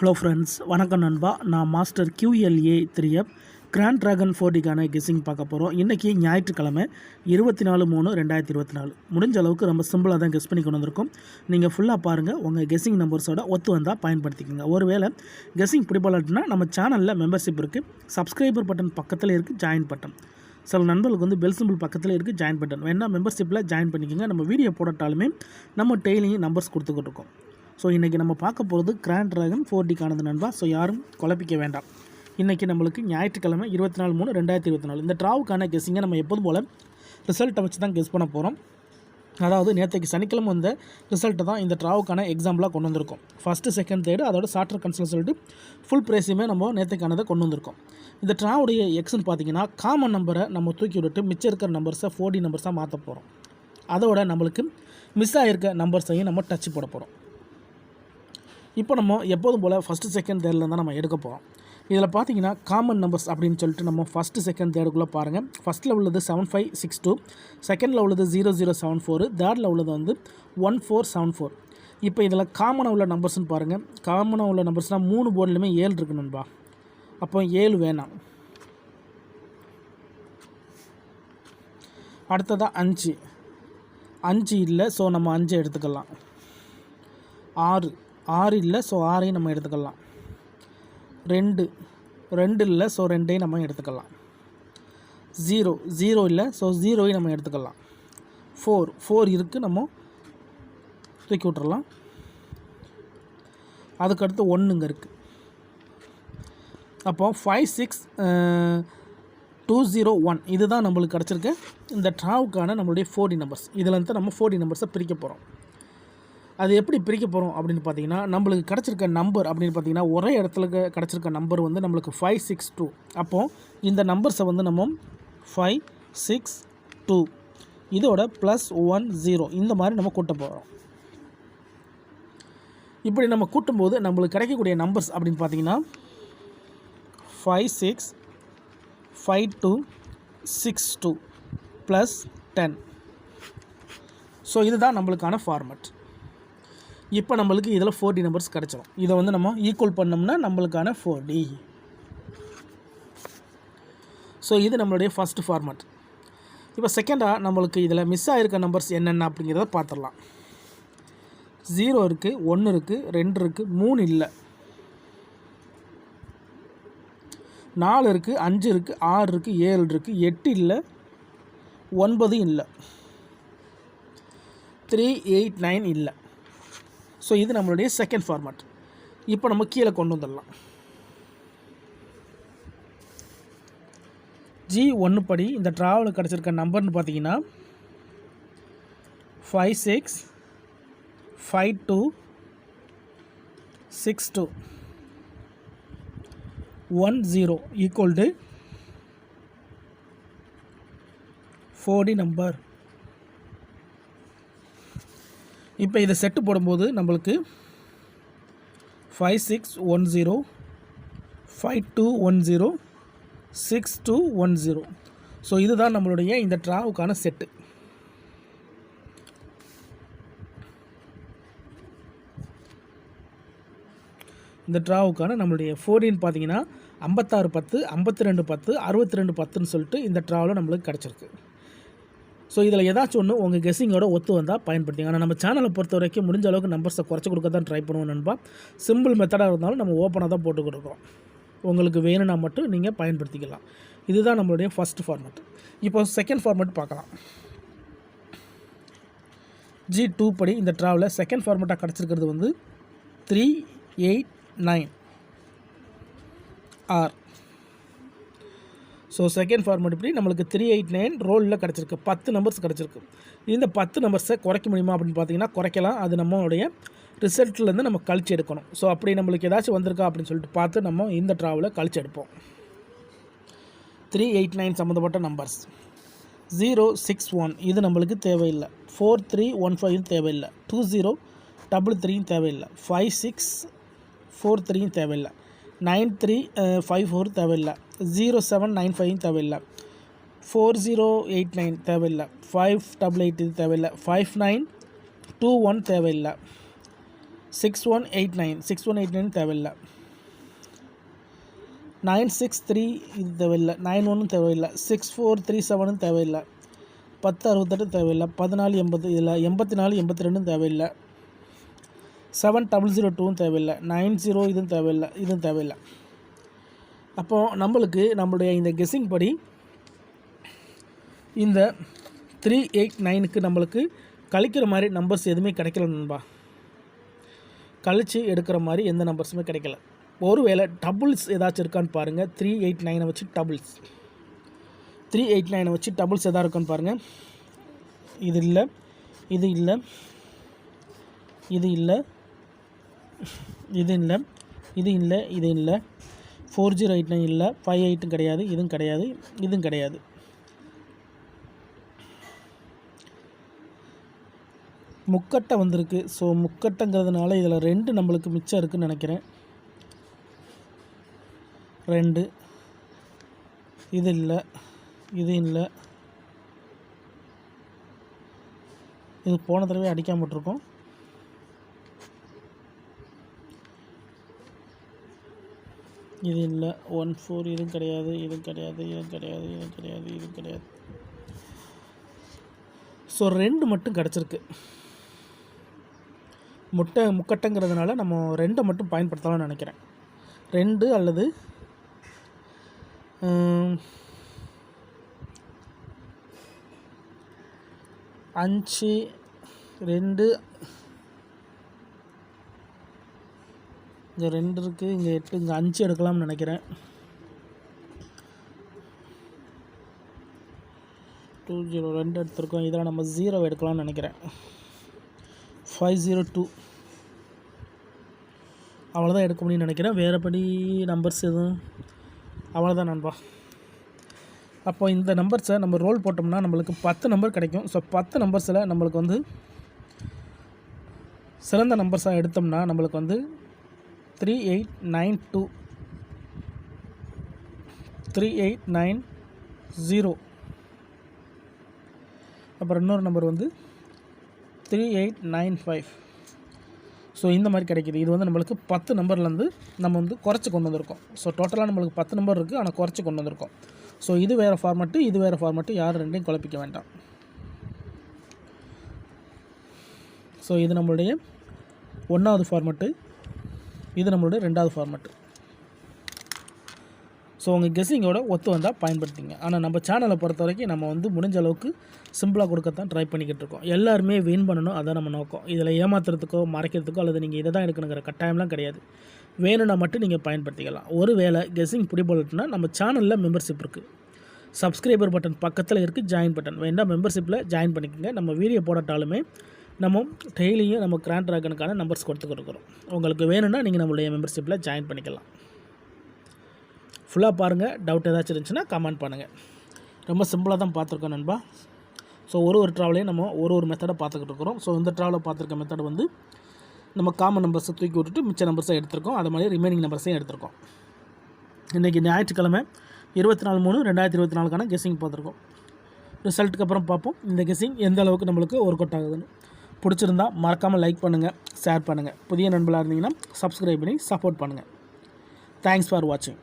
Hello friends, வணக்கம் நண்பா. நான் master QLA 3F grand dragon 4Dக்கான கெஸ்ஸிங் பார்க்க போகிறோம். இன்றைக்கி ஞாயிற்றுக்கிழமை 24/3/2024. முடிஞ்ச அளவுக்கு ரொம்ப சிம்பிளாக தான் கெஸ் பண்ணி கொண்டு வந்திருக்கோம். நீங்கள் ஃபுல்லாக பாருங்கள், உங்கள் கெஸ்ஸிங் நம்பர்ஸோட ஒத்து வந்தால் பயன்படுத்திக்கோங்க. ஒருவேளை கெஸ்ஸிங் பிடிப்பலாட்டினா நம்ம சேனலில் மெம்பர்ஷிப் இருக்குது, சப்ஸ்கிரைபர் பட்டன் பக்கத்தில் இருக்குது, ஜாயின் பட்டன். சில நண்பர்களுக்கு வந்து பெல் சிம்பிள் பக்கத்தில் இருக்குது, ஜாயின் பட்டன். வேணால் மெம்பர்ஷிப்பில் ஜாயின் பண்ணிக்கோங்க. நம்ம வீடியோ போட்டாலுமே நம்ம டெய்லியும் நம்பர்ஸ் கொடுத்துக்கிட்டு இருக்கோம். ஸோ இன்றைக்கி நம்ம பார்க்க போகிறது கிராண்ட் ட்ராகன் 4Dக்கானது நண்பா. ஸோ யாரும் குழப்பிக்க வேண்டாம். இன்றைக்கி நம்மளுக்கு ஞாயிற்றுக்கிழமை 24/3/2024 இந்த ட்ராவுக்கான கெஸ்ஸிங்கை நம்ம எப்போதும் போல் ரிசல்ட்டை வச்சு தான் கெஸ் பண்ண போகிறோம். அதாவது நேற்றுக்கு சனிக்கிழமை வந்த ரிசல்ட்டை தான் இந்த ட்ராவுக்கான எக்ஸாம்பிளாக கொண்டு வந்திருக்கோம். ஃபஸ்ட்டு, செகண்ட், தேர்டு, அதோட சார்ட்டர் கன்சல்ட் சொல்லிட்டு ஃபுல் ப்ரைஸுமே நம்ம நேற்றுக்கானதை கொண்டு வந்திருக்கோம். இந்த ட்ராவுடைய எக்ஸ்ன்னு பார்த்தீங்கன்னா காமன் நம்பரை நம்ம தூக்கி விட்டுட்டு மிச்சம் இருக்கிற நம்பர்ஸை 4D நம்பர்ஸாக மாற்ற போகிறோம். அதோட நம்மளுக்கு மிஸ் ஆகிருக்க நம்பர்ஸையும் நம்ம டச் போட போகிறோம். இப்போ நம்ம எப்போதும் போல் ஃபஸ்ட்டு, செகண்ட், தேர்டில் தான் நம்ம எடுக்க போகிறோம். இதில் பார்த்தீங்கன்னா காமன் நம்பர்ஸ் அப்படின்னு சொல்லிட்டு நம்ம ஃபஸ்ட்டு, செகண்ட், தேர்டுக்குள்ளே பாருங்கள். ஃபஸ்ட்டில் உள்ளது 7562, செகண்டில் உள்ளது 0074, தேர்டில் உள்ளது வந்து 1474. இப்போ இதில் காமனாக உள்ள நம்பர்ஸ்னு பாருங்கள். காமனாக உள்ள நம்பர்ஸ்னால் 3 போர்ட்லையுமே 7 இருக்குணும்பா. அப்போ 7 வேணாம். அடுத்ததாக 5 இல்லை, ஸோ நம்ம 5 எடுத்துக்கலாம். 6 இல்லை, ஸோ 6ஐயும் நம்ம எடுத்துக்கலாம். 2 இல்லை, ஸோ 2ஐயும் நம்ம எடுத்துக்கலாம். 0 இல்லை, ஸோ 0ஐயும் நம்ம எடுத்துக்கலாம். 4 இருக்குது, நம்ம தூக்கி விட்டுறலாம். அதுக்கடுத்து 1 இங்கே இருக்குது. அப்போ 56201 இதுதான் நம்மளுக்கு கிடச்சிருக்கு இந்த ட்ராவுக்கான நம்மளுடைய 4D நம்பர்ஸ். இதில் வந்து நம்ம 4D நம்பர்ஸை பிரிக்க போகிறோம். அது எப்படி பிரிக்க போகிறோம் அப்படின்னு பார்த்தீங்கன்னா, நம்மளுக்கு கிடச்சிருக்க நம்பர் அப்படின்னு பார்த்தீங்கன்னா ஒரே இடத்துல கிடச்சிருக்க நம்பர் வந்து நம்மளுக்கு 562. அப்போது இந்த நம்பர்ஸை வந்து நம்ம 562 இதோட +10 இந்த மாதிரி நம்ம கூட்ட போகிறோம். இப்படி நம்ம கூட்டும்போது நம்மளுக்கு கிடைக்கக்கூடிய நம்பர்ஸ் அப்படின்னு பார்த்தீங்கன்னா 565262 +10. ஸோ இதுதான் நம்மளுக்கான ஃபார்மட். இப்போ நம்மளுக்கு இதில் 4D நம்பர்ஸ் கிடச்சிடும். இதை வந்து நம்ம ஈக்குவல் பண்ணோம்னா நம்மளுக்கான 4D. ஸோ இது நம்மளுடைய ஃபஸ்ட்டு ஃபார்மட். இப்போ செகண்டாக நம்மளுக்கு இதில் மிஸ் ஆகிருக்க நம்பர்ஸ் என்னென்ன அப்படிங்கிறத பார்த்துடலாம். 0 இருக்குது, 1 இருக்குது, 2 இருக்குது, 3 இல்லை, 4 இருக்குது, 5 இருக்குது, 6 இருக்குது, 7 இருக்குது, 8 இல்லை, 9 இல்லை, 3, 8, 9 இல்லை. ஸோ இது நம்மளுடைய செகண்ட் ஃபார்மட். இப்போ நம்ம கீழே கொண்டு வந்துடலாம். G1 படி இந்த ட்ராவலுக்கு கிடச்சிருக்க நம்பர்னு பார்த்தீங்கன்னா 56526210 ஈக்குவல் டு 4D நம்பர். இப்போ இதை செட்டு போடும்போது நம்மளுக்கு 5610 5210 6210. ஸோ இதுதான் நம்மளுடைய இந்த ட்ராவுக்கான செட்டு. இந்த ட்ராவுக்கான நம்மளுடைய 4Dன்னு பார்த்தீங்கன்னா 5610 5210 6210ன்னு சொல்லிட்டு இந்த ட்ராவில் நம்மளுக்கு கிடச்சிருக்கு. ஸோ இதில் ஏதாச்சும் ஒன்று உங்கள் கெஸ்ஸிங்கோட ஒத்து வந்தால் பயன்படுத்திங்க. ஆனால் நம்ம சேனலை பொறுத்த வரைக்கும் முடிஞ்ச அளவுக்கு நம்பர்ஸை குறைச்சி கொடுக்க தான் ட்ரை பண்ணுவோம் நண்பா. சிம்பிள் மெத்தடாக இருந்தாலும் நம்ம ஓப்பனாக தான் போட்டு கொடுக்குறோம். உங்களுக்கு வேணும்னா மட்டும் நீங்கள் பயன்படுத்திக்கலாம். இதுதான் நம்மளுடைய ஃபஸ்ட் ஃபார்மேட். இப்போ செகண்ட் ஃபார்மேட் பார்க்கலாம். G2 படி இந்த ட்ராவில் செகண்ட் ஃபார்மேட்டாக கிடச்சிருக்கிறது வந்து 389R. ஸோ செகண்ட் ஃபார்மேட் இப்படி நம்மளுக்கு 389 ரோலில் கிடச்சிருக்கு. 10 நம்பர்ஸ் கிடச்சிருக்கு. இந்த 10 நம்பர்ஸை குறைக்க முடியுமா அப்படின்னு பார்த்தீங்கன்னா குறைக்கலாம். அது நம்மளுடைய ரிசல்ட்லேருந்து நம்ம கழிச்சு எடுக்கணும். ஸோ அப்படி நம்மளுக்கு ஏதாச்சும் வந்திருக்கா அப்படின்னு சொல்லிட்டு பார்த்து நம்ம இந்த ட்ராவில் கழிச்சு எடுப்போம். 389 சம்மந்தப்பட்ட நம்பர்ஸ். 061 இது நம்மளுக்கு தேவையில்லை. 4315 தேவையில்லை. 2033 தேவையில்லை. 5643 தேவையில்லை. 9354 தேவையில்லை. 0795 தேவையில்லை. 4089 தேவையில்லை. 588 தேவையில்லை. 5921 தேவையில்லை. 6189 6189 தேவையில்லை. 963 இது தேவையில்லை. 91 தேவையில்லை. 6437 தேவையில்லை. 1068 தேவையில்லை. 1480 இதில் 84 82 தேவையில்லை. 7002 தேவையில்லை. 90 இதுவும் தேவையில்லை. இதுவும் தேவையில்லை. அப்போது நம்மளுடைய இந்த கெஸ்ஸிங் படி இந்த 389க்கு நம்மளுக்கு கழிக்கிற மாதிரி நம்பர்ஸ் எதுவுமே கிடைக்கல நண்பா. கழித்து எடுக்கிற மாதிரி எந்த நம்பர்ஸுமே கிடைக்கல. ஒருவேளை டபுள்ஸ் ஏதாச்சும் இருக்கான்னு பாருங்கள். 389 வச்சு டபுள்ஸ் 389 வச்சு டபுள்ஸ் எதாவது இருக்கான்னு பாருங்கள். இது இல்லை, இது இல்லை, இது இல்லை, இது இல்லை, இது இல்லை, இது இல்லை. 4089 இல்லை. 58 கிடையாது. இதுவும் கிடையாது. இதுவும் கிடையாது. முக்கட்டை வந்திருக்கு. ஸோ முக்கட்டைங்கிறதுனால இதில் 2 நம்மளுக்கு மிச்சம் இருக்குதுன்னு நினைக்கிறேன். 2 இது இல்லை, இது இல்லை. இது போன தடவை அடிக்காம விட்டுருக்கோம். இது இல்லை. 14 இதுவும் கிடையாது. இதுவும் கிடையாது. இதுவும் கிடையாது. இதுவும் கிடையாது. இதுவும் கிடையாது. ஸோ 2 மட்டும் கிடச்சிருக்கு. முக்கட்டைங்கிறதுனால நம்ம 2 மட்டும் பயன்படுத்தலாம்னு நினைக்கிறேன். 2 அல்லது 5 2 இங்கே 2 இருக்குது. இங்கே 8 இங்கே 5 எடுக்கலாம்னு நினைக்கிறேன். 202 எடுத்திருக்கோம். இதில் நம்ம 0 எடுக்கலாம்னு நினைக்கிறேன். 502 அவ்வளோதான் எடுக்க முடியும்னு நினைக்கிறேன். வேறுபடி நம்பர்ஸ் எதுவும் அவ்வளோதான் நண்பா. அப்போ இந்த நம்பர்ஸை நம்ம ரோல் போட்டோம்னா நம்மளுக்கு 10 நம்பர் கிடைக்கும். ஸோ 10 நம்பர்ஸில் நம்மளுக்கு வந்து சிறந்த நம்பர்ஸாக எடுத்தோம்னா நம்மளுக்கு வந்து 3892 3890. அப்புறம் இன்னொரு நம்பர் வந்து 3895. ஸோ இந்த மாதிரி கிடைக்கிது. இது வந்து நம்மளுக்கு 10 நம்பர்லேருந்து நம்ம வந்து குறைச்சி கொண்டு வந்திருக்கோம். ஸோ டோட்டலாக நம்மளுக்கு 10 நம்பர் இருக்குது. ஆனால் குறைச்சி கொண்டு வந்திருக்கோம். ஸோ இது வேறு ஃபார்மெட்டு, இது வேறு ஃபார்மெட்டு. யார் ரெண்டையும் குழப்பிக்க வேண்டாம். ஸோ இது நம்மளுடைய 1வது ஃபார்மெட்டு, இது நம்மளுடைய 2வது ஃபார்மெட்டு. ஸோ உங்கள் கெஸ்ஸிங்கோட ஒத்து வந்தால் பயன்படுத்திங்க. ஆனால் நம்ம சேனலை பொறுத்த வரைக்கும் நம்ம வந்து முடிஞ்ச அளவுக்கு சிம்பிளாக கொடுக்கத்தான் ட்ரை பண்ணிக்கிட்டு இருக்கோம். எல்லாருமே வின் பண்ணணும், அதான் நம்ம நோக்கம். இதில் ஏமாத்துறதுக்கோ மறைக்கிறதுக்கோ அல்லது நீங்கள் இதை தான் எடுக்கணுங்கிற கட்டாயம்லாம் கிடையாது. வேணும்னா மட்டும் நீங்கள் பயன்படுத்திக்கலாம். ஒரு வேளை கெஸ்ஸிங் பிடிபட்டுனா நம்ம சேனலில் மெம்பர்ஷிப் இருக்குது. சப்ஸ்கிரைபர் பட்டன் பக்கத்தில் இருக்குது, ஜாயின் பட்டன் வேண்டாம், மெம்பர்ஷிப்பில் ஜாயின் பண்ணிக்கோங்க. நம்ம வீடியோ போடட்டாலுமே நம்ம டெய்லியும் நம்ம கிராண்ட் டிராகனுக்கான நம்பர்ஸ் கொடுத்துருக்குறோம். உங்களுக்கு வேணும்னா நீங்கள் நம்மளுடைய மெம்பர்ஷிப்பில் ஜாயின் பண்ணிக்கலாம். ஃபுல்லாக பாருங்கள். டவுட் ஏதாச்சும் இருந்துச்சுன்னா கமெண்ட் பண்ணுங்கள். ரொம்ப சிம்பிளாக தான் பார்த்துருக்கோம் நண்பா. ஸோ ஒரு ட்ராவலையும் நம்ம ஒரு மெத்தடை பார்த்துக்கிட்டு இருக்கிறோம். ஸோ இந்த ட்ராவலில் பார்த்துருக்க மெத்தட் வந்து நம்ம காமன் நம்பர்ஸை தூக்கி விட்டுட்டு மிச்ச நம்பர்ஸை எடுத்திருக்கோம். அது மாதிரி ரிமைனிங் நம்பர்ஸையும் எடுத்திருக்கோம். இன்றைக்கி ஞாயிற்றுக்கிழமை 24/3/2024க்கான கெஸ்ஸிங் பார்த்துருக்கோம். ரிசல்ட்டுக்கு அப்புறம் பார்ப்போம் இந்த கெஸ்ஸிங் எந்த அளவுக்கு நம்மளுக்கு ஒர்க் அவுட் ஆகுதுன்னு. பிடிச்சிருந்தா மறக்காமல் லைக் பண்ணுங்கள், ஷேர் பண்ணுங்கள். புதிய நண்பர்களாக இருந்தீங்கன்னா சப்ஸ்கிரைப் பண்ணி சப்போர்ட் பண்ணுங்கள். தேங்க்ஸ் ஃபார் வாட்சிங்.